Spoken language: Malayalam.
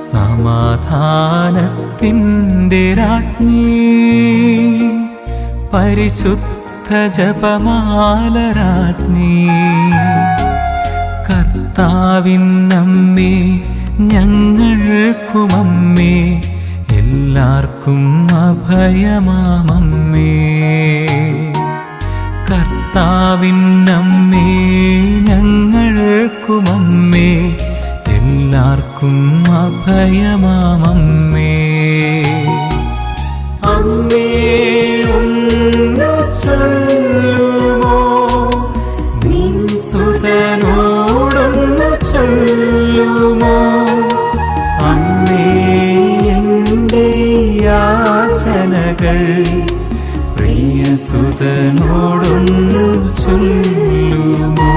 സമാധാനത്തിൻ്റെ രാജ്ഞി പരിശുദ്ധ ജപമാല രാജ്ഞി കർത്താവിനമ്മേ ഞങ്ങൾക്കുമമ്മേ എല്ലാവർക്കും അഭയമാമമ്മേ കർത്താവിനമ്മേ ഞങ്ങൾക്കുമമ്മേ എല്ലാവർക്കും അഭയമാമമ്മേ അമ്മേ ഒന്നു ചൊല്ലുമോ നിൻ സുതനോടൊന്നു ചൊല്ലുമോ അമ്മേ എൻ്റെ യാചനകൾ പ്രിയ സുതനോടൊന്നു ചൊല്ലുമോ